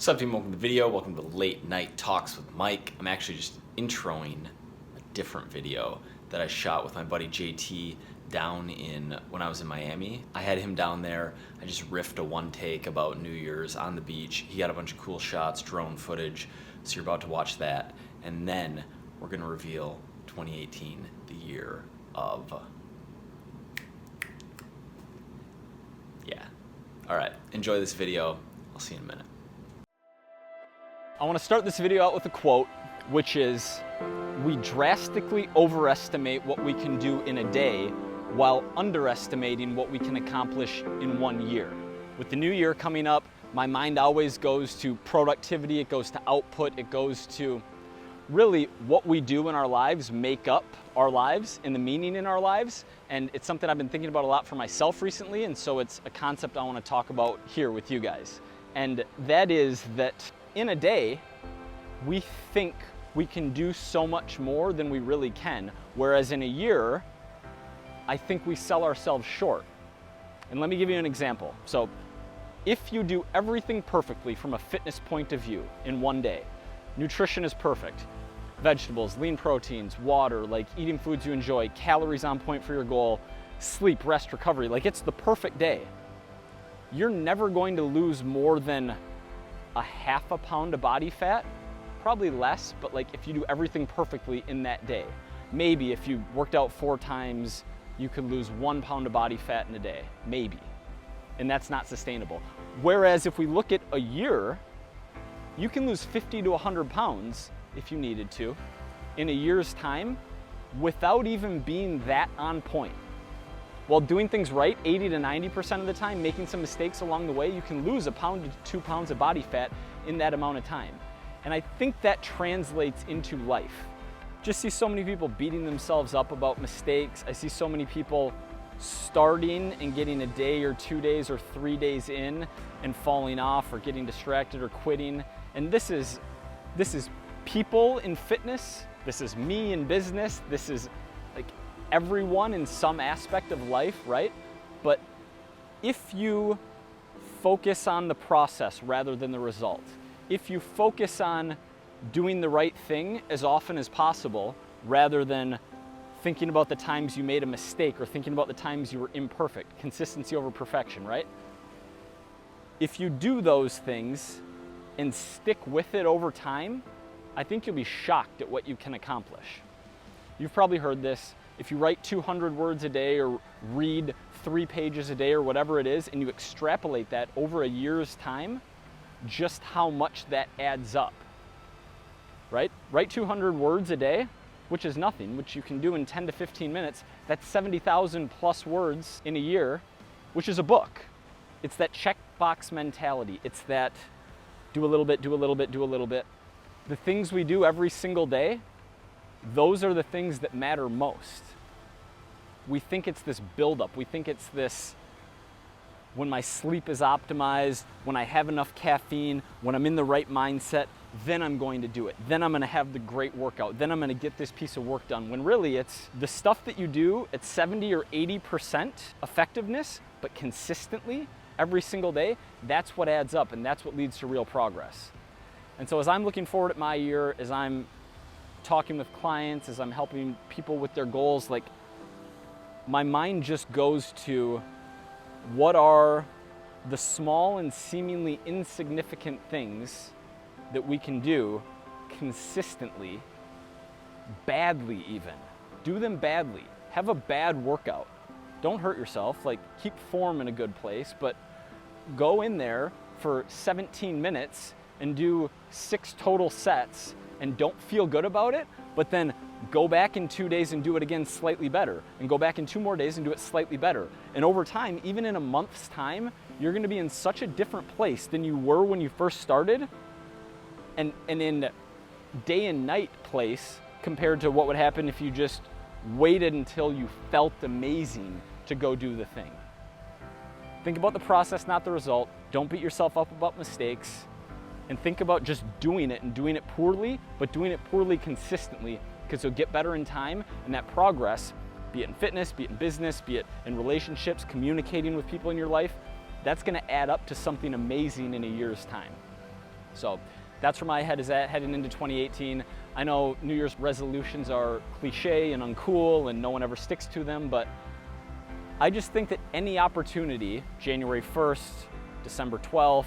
What's up, team? Welcome to the video. Welcome to Late Night Talks with Mike. I'm actually just introing a different video that I shot with my buddy JT down when I was in Miami. I had him down there. I just riffed a one take about New Year's on the beach. He got a bunch of cool shots, drone footage. So you're about to watch that. And then we're gonna reveal 2018, the year of, yeah. All right, enjoy this video. I'll see you in a minute. I want to start this video out with a quote, which is, "We drastically overestimate what we can do in a day while underestimating what we can accomplish in 1 year." With the new year coming up, my mind always goes to productivity, it goes to output, it goes to really what we do in our lives make up our lives and the meaning in our lives. And it's something I've been thinking about a lot for myself recently, and so it's a concept I want to talk about here with you guys. And that is that in a day, we think we can do so much more than we really can, whereas in a year, I think we sell ourselves short. And let me give you an example. So if you do everything perfectly from a fitness point of view in 1 day, nutrition is perfect, vegetables, lean proteins, water, like eating foods you enjoy, calories on point for your goal, sleep, rest, recovery, like it's the perfect day. You're never going to lose more than a half a pound of body fat, probably less, but like if you do everything perfectly in that day. Maybe if you worked out 4 times, you could lose 1 pound of body fat in a day, maybe. And that's not sustainable. Whereas if we look at a year, you can lose 50 to 100 pounds if you needed to in a year's time without even being that on point. While doing things right 80 to 90% of the time, making some mistakes along the way, you can lose 1 pound to 2 pounds of body fat in that amount of time. And I think that translates into life. Just see so many people beating themselves up about mistakes. I see so many people starting and getting a day or 2 days or 3 days in and falling off or getting distracted or quitting. And this is people in fitness. This is me in business. This is like everyone in some aspect of life, right? But if you focus on the process rather than the result, if you focus on doing the right thing as often as possible rather than thinking about the times you made a mistake or thinking about the times you were imperfect, consistency over perfection, right? If you do those things and stick with it over time, I think you'll be shocked at what you can accomplish. You've probably heard this. If you write 200 words a day or read 3 pages a day or whatever it is, and you extrapolate that over a year's time, just how much that adds up, right? Write 200 words a day, which is nothing, which you can do in 10 to 15 minutes. That's 70,000 plus words in a year, which is a book. It's that checkbox mentality. It's that do a little bit, do a little bit, do a little bit. The things we do every single day, those are the things that matter most. We think it's this buildup. We think it's this, when my sleep is optimized, when I have enough caffeine, when I'm in the right mindset, then I'm going to do it. Then I'm gonna have the great workout. Then I'm gonna get this piece of work done. When really it's the stuff that you do at 70 or 80% effectiveness, but consistently every single day, that's what adds up and that's what leads to real progress. And so as I'm looking forward at my year, as I'm talking with clients, as I'm helping people with their goals, like my mind just goes to what are the small and seemingly insignificant things that we can do consistently, badly even. Do them badly. Have a bad workout. Don't hurt yourself, like keep form in a good place, but go in there for 17 minutes and do 6 total sets and don't feel good about it, but then go back in 2 days and do it again slightly better, and go back in 2 more days and do it slightly better. And over time, even in a month's time, you're gonna be in such a different place than you were when you first started, and in day and night place compared to what would happen if you just waited until you felt amazing to go do the thing. Think about the process, not the result. Don't beat yourself up about mistakes. And think about just doing it and doing it poorly, but doing it poorly consistently, because you'll get better in time, and that progress, be it in fitness, be it in business, be it in relationships, communicating with people in your life, that's gonna add up to something amazing in a year's time. So that's where my head is at heading into 2018. I know New Year's resolutions are cliche and uncool and no one ever sticks to them, but I just think that any opportunity, January 1st, December 12th,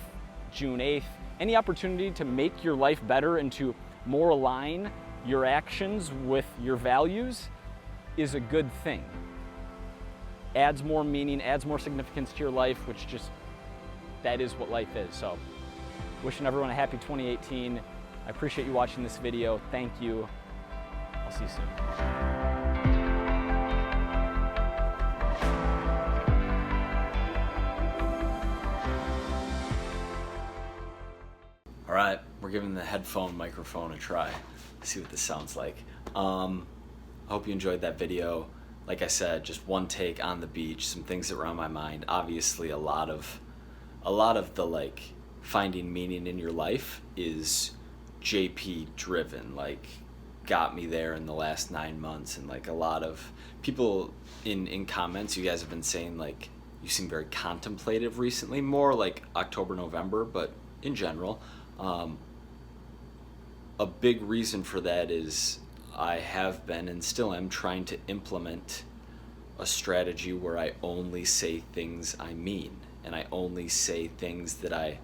June 8th, any opportunity to make your life better and to more align your actions with your values is a good thing. Adds more meaning, adds more significance to your life, which just, that is what life is. So, wishing everyone a happy 2018. I appreciate you watching this video. Thank you. I'll see you soon. All right, we're giving the headphone microphone a try. See what this sounds like. I hope you enjoyed that video. Like I said, just one take on the beach, some things that were on my mind. Obviously, a lot of the like finding meaning in your life is JP driven. Like, got me there in the last 9 months, and like a lot of people in comments, you guys have been saying like you seem very contemplative recently, more like October, November, but in general. A big reason for that is I have been and still am trying to implement a strategy where I only say things I mean, and I only say things that I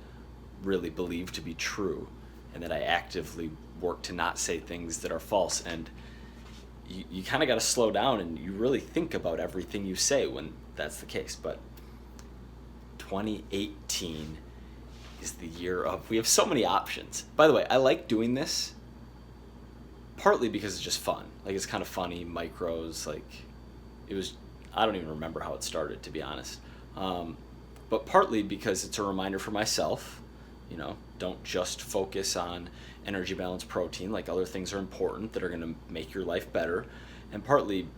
really believe to be true, and that I actively work to not say things that are false. And you kind of got to slow down and you really think about everything you say when that's the case. But 2018 is the year of, we have so many options. By the way, I like doing this partly because it's just fun. Like, it's kind of funny, micros, like it was, I don't even remember how it started, to be honest. But partly because it's a reminder for myself, you know, don't just focus on energy balance protein, like other things are important that are going to make your life better. And partly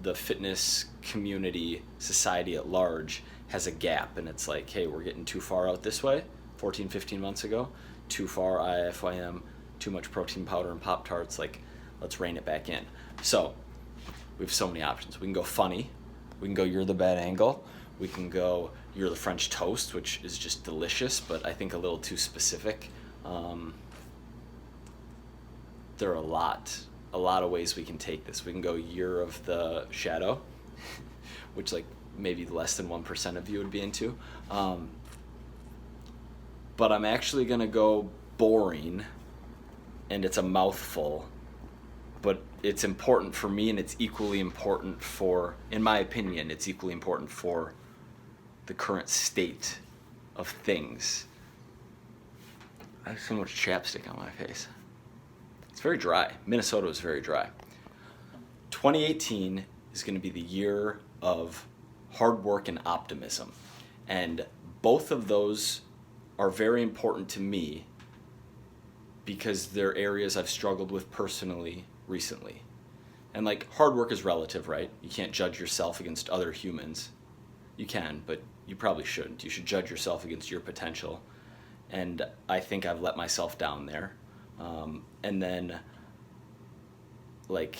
the fitness community, society at large has a gap, and it's like, hey, we're getting too far out this way. 14, 15 months ago, too far IFYM, too much protein powder and Pop-Tarts, like, let's rein it back in. So we have so many options. We can go funny, we can go you're the bad angle, we can go you're the French toast, which is just delicious, but I think a little too specific. There are a lot of ways we can take this. We can go year of the shadow, which like maybe less than 1% of you would be into. But I'm actually going to go boring, and it's a mouthful, but it's important for me, and it's equally important for, in my opinion, it's equally important for the current state of things. I have so much chapstick on my face. It's very dry. Minnesota is very dry. 2018 is going to be the year of hard work and optimism, and both of those are very important to me because they're areas I've struggled with personally recently. And like, hard work is relative, right? You can't judge yourself against other humans. You can, but you probably shouldn't. You should judge yourself against your potential. And I think I've let myself down there. And then, like,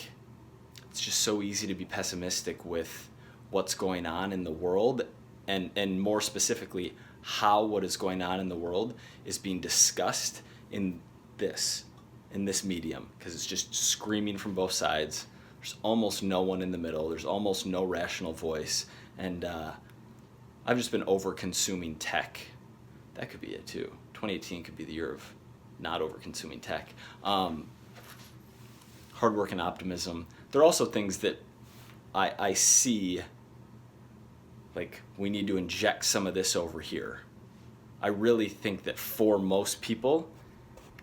it's just so easy to be pessimistic with what's going on in the world, and more specifically, how what is going on in the world is being discussed in this medium, because it's just screaming from both sides. There's almost no one in the middle. There's almost no rational voice. And I've just been over-consuming tech. That could be it too. 2018 could be the year of not over-consuming tech. Hard work and optimism. There are also things that I see, like, we need to inject some of this over here. I really think that for most people,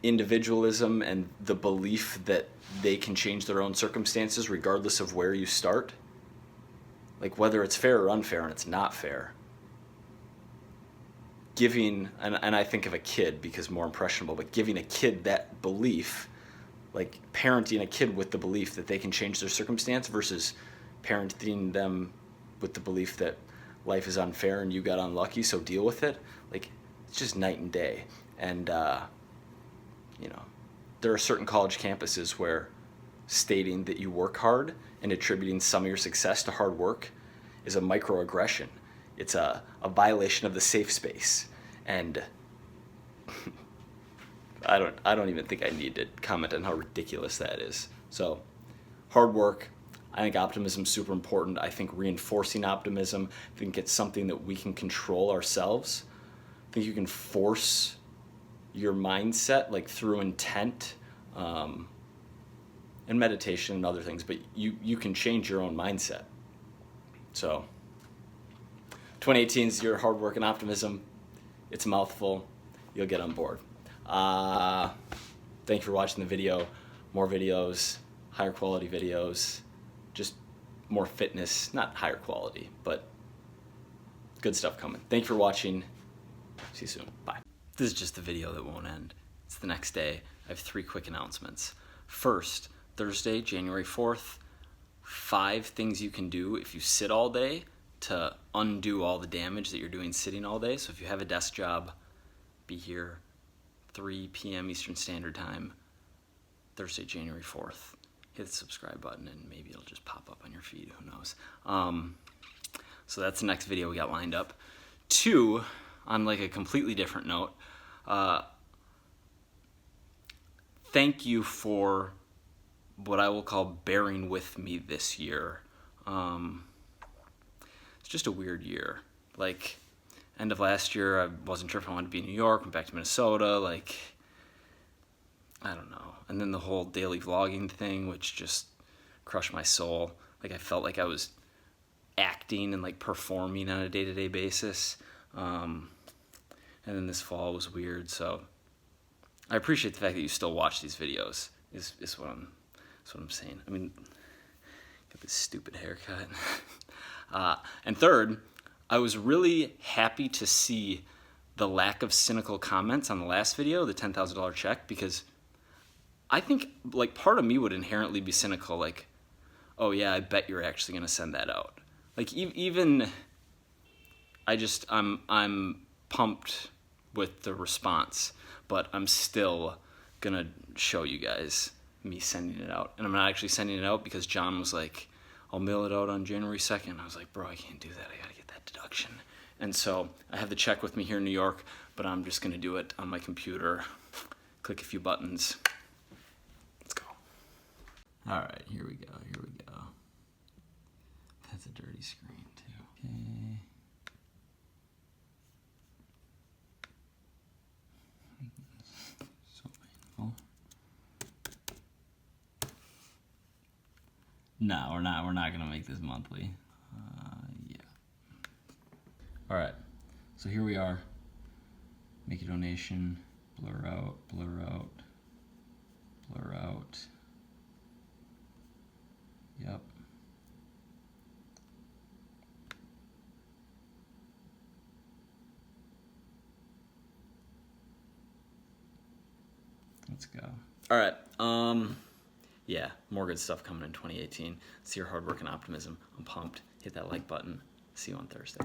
individualism and the belief that they can change their own circumstances regardless of where you start, like whether it's fair or unfair, and it's not fair, giving, and I think of a kid because more impressionable, but giving a kid that belief, like parenting a kid with the belief that they can change their circumstance versus parenting them with the belief that life is unfair and you got unlucky, so deal with it. Like, it's just night and day. And, you know, there are certain college campuses where stating that you work hard and attributing some of your success to hard work is a microaggression. It's a violation of the safe space. And I don't even think I need to comment on how ridiculous that is. So, hard work. I think optimism is super important. I think reinforcing optimism, I think it's something that we can control ourselves. I think you can force your mindset like through intent and meditation and other things, but you can change your own mindset. So 2018 is your hard work and optimism. It's a mouthful. You'll get on board. Thank you for watching the video. More videos, higher quality videos, just more fitness, not higher quality, but good stuff coming. Thank you for watching. See you soon. Bye. This is just the video that won't end. It's the next day. I have 3 quick announcements. First, Thursday, January 4th, 5 things you can do if you sit all day to undo all the damage that you're doing sitting all day. So if you have a desk job, be here 3 p.m. Eastern Standard Time, Thursday, January 4th. Hit the subscribe button and maybe it'll just pop up on your feed, who knows. So that's the next video we got lined up. 2, on like a completely different note, thank you for what I will call bearing with me this year. It's just a weird year. Like, end of last year, I wasn't sure if I wanted to be in New York, went back to Minnesota, like, I don't know. And then the whole daily vlogging thing, which just crushed my soul. Like, I felt like I was acting and like performing on a day-to-day basis. And then this fall was weird, so I appreciate the fact that you still watch these videos, is what I'm saying. I mean, got this stupid haircut. And third, I was really happy to see the lack of cynical comments on the last video, the $10,000 check, because I think like part of me would inherently be cynical, like, oh yeah, I bet you're actually gonna send that out. Like even I'm pumped with the response, but I'm still gonna show you guys me sending it out. And I'm not actually sending it out because John was like, I'll mail it out on January 2nd. I was like, bro, I can't do that. I gotta get that deduction. And so I have the check with me here in New York, but I'm just gonna do it on my computer. Click a few buttons. Let's go. All right, here we go. That's a dirty screen too. Okay. So painful. No, we're not gonna make this monthly. Yeah. All right, so here we are. Make a donation, blur out, blur out, blur out. Yep. Let's go. All right. Yeah, more good stuff coming in 2018. See your hard work and optimism. I'm pumped. Hit that like button. See you on Thursday.